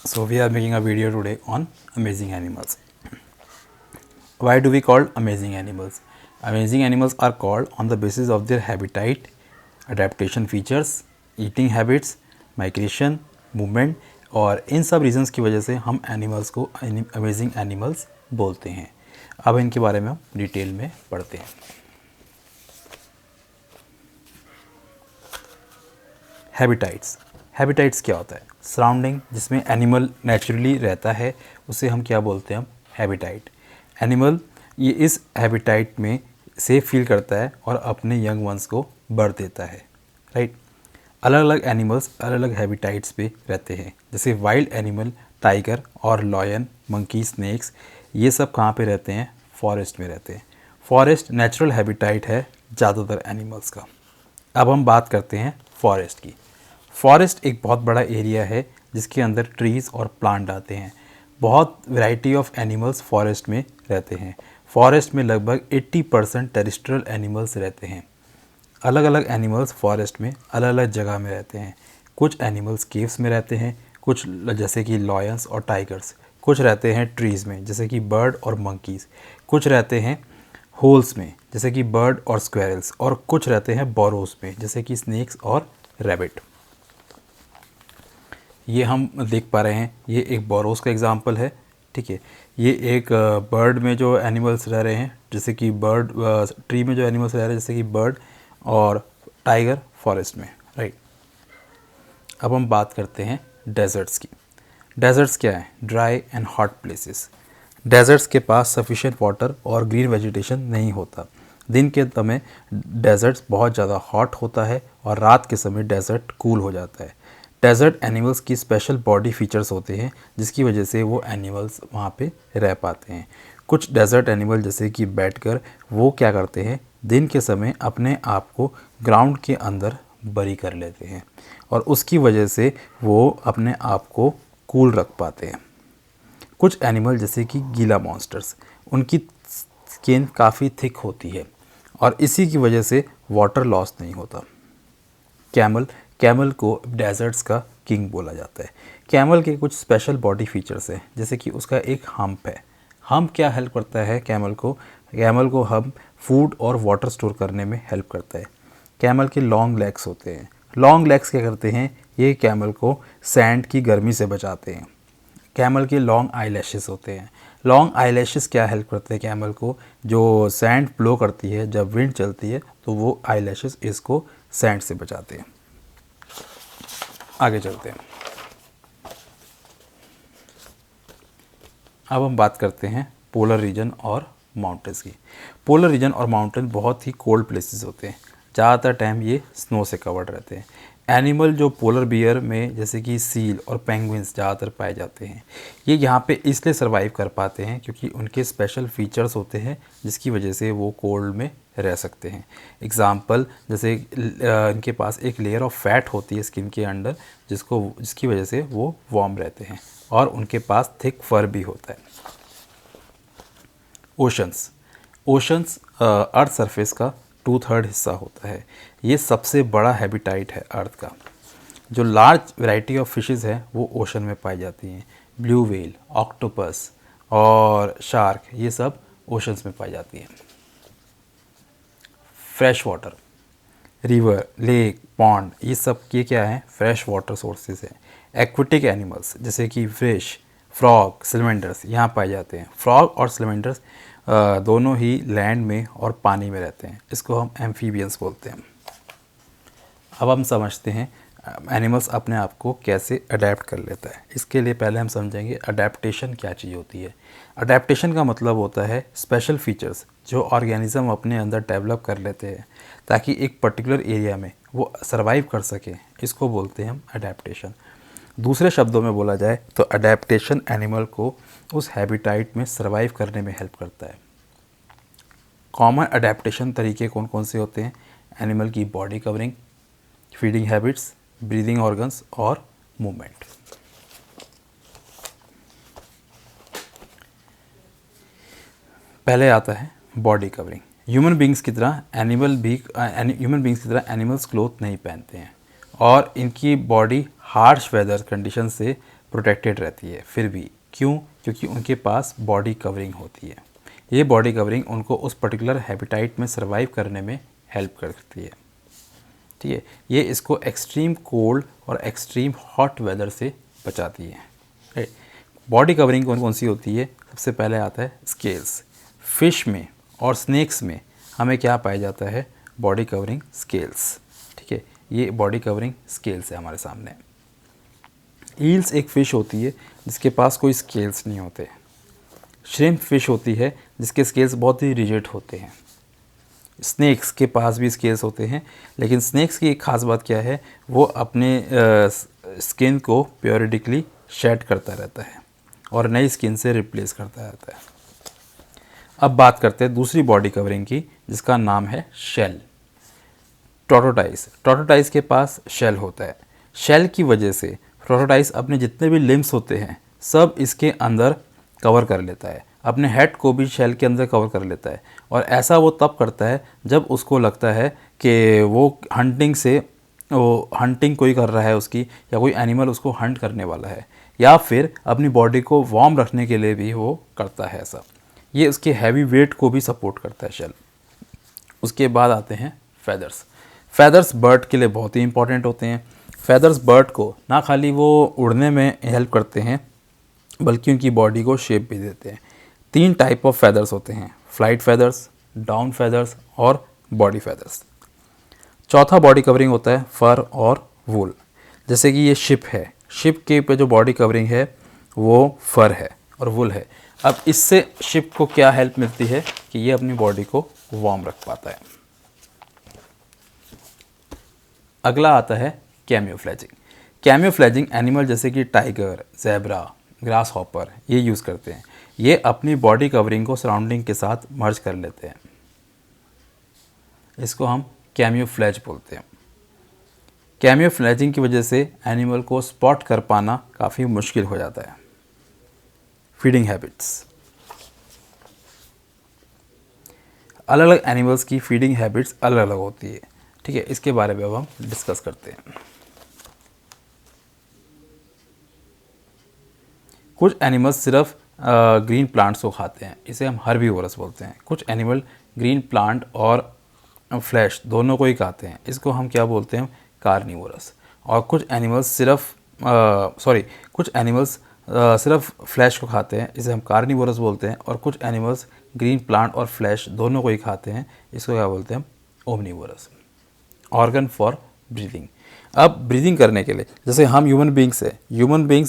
So we are making a video today on amazing animals. Why do we call amazing animals? Amazing animals are called on the basis of their habitat, adaptation features, eating habits, migration, movement और इन सब reasons की वजह से हम animals को amazing animals बोलते हैं. अब इनके बारे में हम डिटेल में पढ़ते हैं. हैबिटाइट्स क्या होता है? सराउंडिंग जिसमें एनिमल नेचुरली रहता है उसे हम क्या बोलते हैं? हम हैबिटाइट. एनिमल ये इस हैबिटाइट में सेफ फील करता है और अपने यंग वंस को बर्थ देता है. राइट. अलग अलग एनिमल्स अलग अलग हैबिटाइट्स पे रहते हैं. जैसे वाइल्ड एनिमल टाइगर और लॉयन, मंकी, स्नेक्स, ये सब कहाँ पे रहते हैं? फॉरेस्ट में रहते हैं. फॉरेस्ट नेचुरल हैबिटाइट है ज़्यादातर एनिमल्स का. अब हम बात करते हैं फॉरेस्ट की. फॉरेस्ट एक बहुत बड़ा एरिया है जिसके अंदर ट्रीज़ और प्लांट आते हैं. बहुत वैरायटी ऑफ एनिमल्स फॉरेस्ट में रहते हैं. फॉरेस्ट में लगभग 80% टेरेस्ट्रियल एनिमल्स रहते हैं. अलग अलग एनिमल्स फॉरेस्ट में अलग अलग जगह में रहते हैं. कुछ एनिमल्स केव्स में रहते हैं, कुछ जैसे कि लॉयंस और टाइगर्स. कुछ रहते हैं ट्रीज़ में जैसे कि बर्ड और मंकीज़. कुछ रहते हैं होल्स में जैसे कि बर्ड और स्क्वेरल्स. और कुछ रहते हैं बोरोस में जैसे कि स्नेक्स और रैबिट. ये हम देख पा रहे हैं, ये एक बोरोस का एग्जांपल है. ठीक है. ये एक बर्ड में जो एनिमल्स रह रहे हैं जैसे कि बर्ड, ट्री में जो एनिमल्स रह रहे हैं जैसे कि बर्ड, और टाइगर फॉरेस्ट में. राइट. अब हम बात करते हैं डेजर्ट्स की. डेजर्ट्स क्या है? Dry and hot places. Deserts के पास सफिशिएंट वाटर और ग्रीन वेजिटेशन नहीं होता. दिन के समय डेजर्ट्स बहुत ज़्यादा हॉट होता है और रात के समय डेजर्ट कूल हो जाता है. डेजर्ट एनिमल्स की स्पेशल बॉडी फीचर्स होते हैं जिसकी वजह से वो एनिमल्स वहाँ पे रह पाते हैं. कुछ डेजर्ट एनिमल जैसे कि बैठकर वो क्या करते हैं, दिन के समय अपने आप को ग्राउंड के अंदर बरी कर लेते हैं और उसकी वजह से वो अपने आप को कूल रख पाते हैं. कुछ एनिमल जैसे कि गीला मॉन्स्टर्स, उनकी स्किन काफ़ी थिक होती है और इसी की वजह से वाटर लॉस नहीं होता. कैमल को डेजर्ट्स का किंग बोला जाता है. कैमल के कुछ स्पेशल बॉडी फीचर्स हैं जैसे कि उसका एक हम्प है. हम्प क्या हेल्प करता है कैमल को? कैमल को हम्प फूड और वाटर स्टोर करने में हेल्प करता है. कैमल के लॉन्ग लेग्स होते हैं. लॉन्ग लेग्स क्या करते हैं? ये कैमल को सैंड की गर्मी से बचाते हैं. कैमल के लॉन्ग आई लैशेस होते हैं. लॉन्ग आई लैशेस क्या हेल्प करते हैं कैमल को? जो सैंड ब्लो करती है, जब विंड चलती है तो वो आई लैशेस इसको सैंड से बचाते हैं. आगे चलते हैं. अब हम बात करते हैं पोलर रीजन और माउंटेन्स की. पोलर रीजन और माउंटेन बहुत ही कोल्ड प्लेसेस होते हैं. ज़्यादातर टाइम ये स्नो से कवर्ड रहते हैं. एनिमल जो पोलर बियर में जैसे कि सील और पेंगुइन्स ज़्यादातर पाए जाते हैं. ये यहाँ पे इसलिए सर्वाइव कर पाते हैं क्योंकि उनके स्पेशल फीचर्स होते हैं जिसकी वजह से वो कोल्ड में रह सकते हैं. एग्ज़ाम्पल जैसे इनके पास एक लेयर ऑफ फैट होती है स्किन के अंडर जिसकी वजह से वो वार्म रहते हैं और उनके पास थिक फर भी होता है. ओशंस अर्थ सरफेस का 2/3 हिस्सा होता है. ये सबसे बड़ा हैबिटाइट है अर्थ का. जो लार्ज वैरायटी ऑफ फिशेस है वो ओशन में पाई जाती हैं. ब्लू व्हेल, ऑक्टोपस और शार्क, ये सब ओशंस में पाई जाती हैं. Fresh water, river, lake, pond, ये सब ये क्या है? फ्रेश वाटर सोर्सेज हैं. एक्वेटिक एनिमल्स जैसे कि फिश, फ्रॉग, सैलमेंडर्स यहाँ पाए जाते हैं. फ्रॉग और सैलमेंडर्स दोनों ही लैंड में और पानी में रहते हैं. इसको हम एम्फीबियंस बोलते हैं. अब हम समझते हैं एनिमल्स अपने आप को कैसे अडेप्ट कर लेता है. इसके लिए पहले हम समझेंगे अडेप्टेशन क्या चीज़ होती है. अडेप्टेशन का मतलब होता है स्पेशल फीचर्स जो ऑर्गेनिज्म अपने अंदर डेवलप कर लेते हैं ताकि एक पर्टिकुलर एरिया में वो सर्वाइव कर सके. इसको बोलते हैं हम अडेप्टेशन. दूसरे शब्दों में बोला जाए तो अडेप्टेशन एनिमल को उस हैबिटाइट में सर्वाइव करने में हेल्प करता है. कॉमन अडेप्टेशन तरीके कौन कौन से होते हैं? एनिमल की body covering, feeding habits, breathing organs और मूवमेंट. पहले आता है बॉडी कवरिंग. ह्यूमन बींग्स की तरह एनिमल्स क्लोथ नहीं पहनते हैं और इनकी बॉडी हार्श वेदर कंडीशन से प्रोटेक्टेड रहती है फिर भी। क्यों? क्योंकि उनके पास बॉडी कवरिंग होती है। ये बॉडी कवरिंग उनको उस पर्टिकुलर हैबिटाइट में सर्वाइव करने में हेल्प करती है। ठीक है, ये इसको एक्सट्रीम कोल्ड और एक्सट्रीम हॉट वेदर से बचाती है। राइट, बॉडी कवरिंग कौन कौन सी होती है? सबसे पहले आता है स्केल्स। फिश में और स्नेक्स में हमें क्या पाया जाता है? Body covering scales. ठीक है, ये बॉडी कवरिंग स्केल्स है हमारे सामने। ईल्स एक फ़िश होती है जिसके पास कोई स्केल्स नहीं होते। श्रिम्प फिश होती है जिसके स्केल्स बहुत ही रिजिड होते हैं। स्नेक्स के पास भी स्केल्स होते हैं, लेकिन स्नेक्स की एक ख़ास बात क्या है? वो अपने स्किन को प्योरिटिकली शेड करता रहता है और नई स्किन से रिप्लेस करता रहता है। अब बात करते हैं दूसरी बॉडी कवरिंग की, जिसका नाम है शेल। टोटोटाइस के पास शेल होता है। शेल की वजह से टोटोटाइस अपने जितने भी लिम्स होते हैं सब इसके अंदर कवर कर लेता है। अपने हेड को भी शेल के अंदर कवर कर लेता है, और ऐसा वो तब करता है जब उसको लगता है कि वो हंटिंग कोई कर रहा है उसकी, या कोई एनिमल उसको हंट करने वाला है, या फिर अपनी बॉडी को वार्म रखने के लिए भी वो करता है ऐसा। ये उसके हैवी वेट को भी सपोर्ट करता है शेल। उसके बाद आते हैं फेदर्स। फेदर्स बर्ड के लिए बहुत ही इंपॉर्टेंट होते हैं। फेदर्स बर्ड को ना खाली वो उड़ने में हेल्प करते हैं, बल्कि उनकी बॉडी को शेप भी देते हैं। 3 टाइप ऑफ फेदर्स होते हैं: फ्लाइट फेदर्स, डाउन फेदर्स और बॉडी फेदर्स। चौथा बॉडी कवरिंग होता है फर और वूल। जैसे कि ये शिप है, शिप के पे जो बॉडी कवरिंग है वो फर है और वूल है। अब इससे शिप को क्या हेल्प मिलती है कि ये अपनी बॉडी को वार्म रख पाता है। अगला आता है कैमियोफ्लेजिंग। कैमियोफ्लेजिंग एनिमल जैसे कि टाइगर, ज़ेब्रा, ग्रास हॉपर ये यूज़ करते हैं। ये अपनी बॉडी कवरिंग को सराउंडिंग के साथ मर्ज कर लेते हैं। इसको हम कैमियोफ्लेज बोलते हैं। कैमियोफ्लेजिंग की वजह से एनिमल को स्पॉट कर पाना काफ़ी मुश्किल हो जाता है। Feeding habits. अलग अलग एनिमल्स की फीडिंग हैबिट्स अलग अलग होती है। ठीक है, इसके बारे में अब हम डिस्कस करते हैं। कुछ एनिमल्स सिर्फ ग्रीन प्लांट्स को खाते हैं, इसे हम हर्बीवोरस बोलते हैं। कुछ एनिमल ग्रीन प्लांट और फ्लैश दोनों को ही खाते हैं, इसको हम क्या बोलते हैं? कार्निवोरस। और कुछ एनिमल्स सिर्फ फ्लैश को खाते हैं, इसे हम कार्निवोरस बोलते हैं। और कुछ एनिमल्स ग्रीन प्लांट और फ्लैश दोनों को ही खाते हैं, इसको क्या बोलते हैं? हम ओमनीवोरस। Organ for breathing. अब ब्रीदिंग करने के लिए, जैसे हम ह्यूमन बींग्स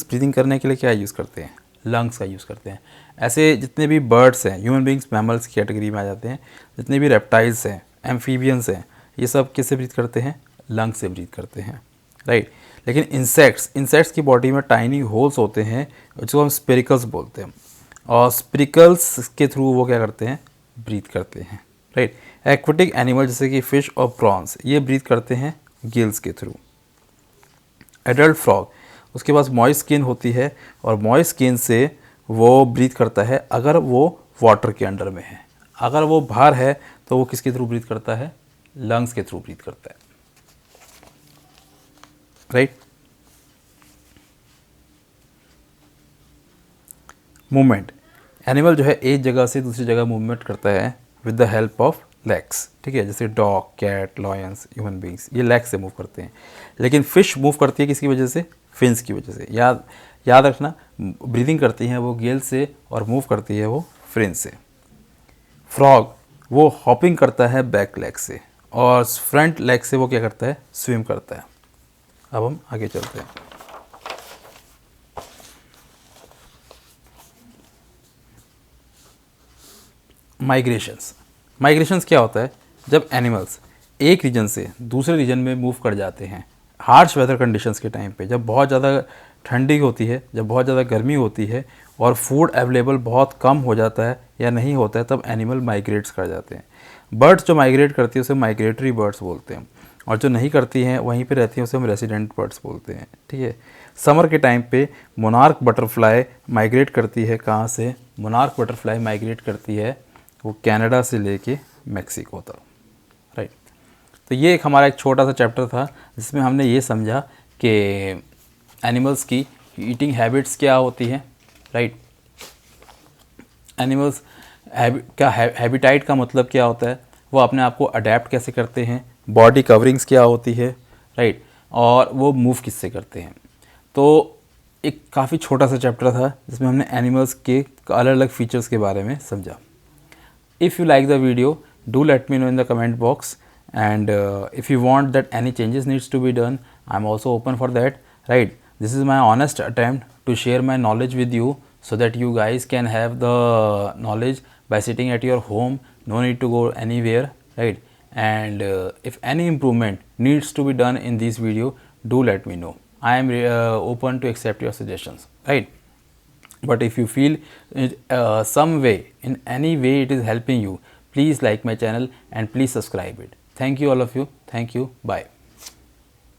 ब्रीदिंग करने के लिए क्या यूज़ करते हैं? लंग्स का यूज़ करते हैं। ऐसे जितने भी बर्ड्स हैं, ह्यूमन बींग्स मैमल्स की कैटेगरी में आ जाते हैं। जितने भी रेप्टाइल्स हैं, एम्फीबियंस हैं, ये सब किससे ब्रीथ करते हैं? लंग्स से ब्रीथ करते हैं, राइट। लेकिन इंसेक्ट्स की बॉडी में टाइनी होल्स होते हैं, जिसको हम स्पिरिकल्स बोलते हैं, और स्पिरिकल्स के थ्रू वो क्या करते हैं? ब्रीथ करते हैं, राइट। एक्वेटिक एनिमल जैसे कि फ़िश और प्रॉन्स ये ब्रीथ करते हैं गिल्स के थ्रू। एडल्ट फ्रॉग, उसके पास मॉइस्ट स्किन होती है, और मॉइस्ट स्किन से वो ब्रीथ करता है अगर वो वाटर के अंडर में है। अगर वो बाहर है तो वो किसके थ्रू ब्रीथ करता है? लंग्स के थ्रू ब्रीथ करता है, राइट। मूवमेंट। एनिमल जो है एक जगह से दूसरी जगह मूवमेंट करता है with the help of legs. ठीक है, जैसे dog, cat, lions, human beings ये लेग्स से मूव करते हैं। लेकिन फ़िश मूव करती है किसकी वजह से? फिन्स की वजह से। याद रखना, ब्रीदिंग करती हैं वो गिल से और मूव करती है वो फिन से। फ्रॉग वो हॉपिंग करता है बैक लेग से, और फ्रंट लेग से वो क्या करता है? स्विम करता है। अब हम आगे चलते हैं। माइग्रेशंस क्या होता है? जब एनिमल्स एक रीजन से दूसरे रीजन में मूव कर जाते हैं हार्श वेदर कंडीशंस के टाइम पे, जब बहुत ज़्यादा ठंडी होती है, जब बहुत ज़्यादा गर्मी होती है और फूड अवेलेबल बहुत कम हो जाता है या नहीं होता है, तब एनिमल माइग्रेट्स कर जाते हैं। बर्ड्स जो माइग्रेट करती है उसे माइग्रेटरी बर्ड्स बोलते हैं, और जो नहीं करती हैं वहीं पे रहती हैं उसे हम रेसिडेंट बर्ड्स बोलते हैं। ठीक है, समर के टाइम पे मोनार्क बटरफ्लाई माइग्रेट करती है। कहाँ से? मोनार्क बटरफ्लाई माइग्रेट करती है वो कनाडा से लेके मैक्सिको तक, राइट। तो ये हमारा एक छोटा सा चैप्टर था जिसमें हमने ये समझा कि एनिमल्स की ईटिंग हैबिट्स क्या होती हैं, राइट। एनिमल्स का हैबिटाइट का मतलब क्या होता है, वो अपने आप को अडेप्ट कैसे करते हैं, बॉडी कवरिंग्स क्या होती है, राइट, और वो मूव किससे करते हैं। तो एक काफ़ी छोटा सा चैप्टर था जिसमें हमने एनिमल्स के अलग अलग फीचर्स के बारे में समझा। If you like the video, do let me know in the comment box, and if you want that any changes needs to be done, I'm also open for that, right. This is my honest attempt to share my knowledge with you so that you guys can have the knowledge by sitting at your home, no need to go anywhere, right. And if any improvement needs to be done in this video, do let me know. I am open to accept your suggestions, right. But if you feel some way, in any way it is helping you, please like my channel and please subscribe it. Thank you all of you. Thank you. Bye.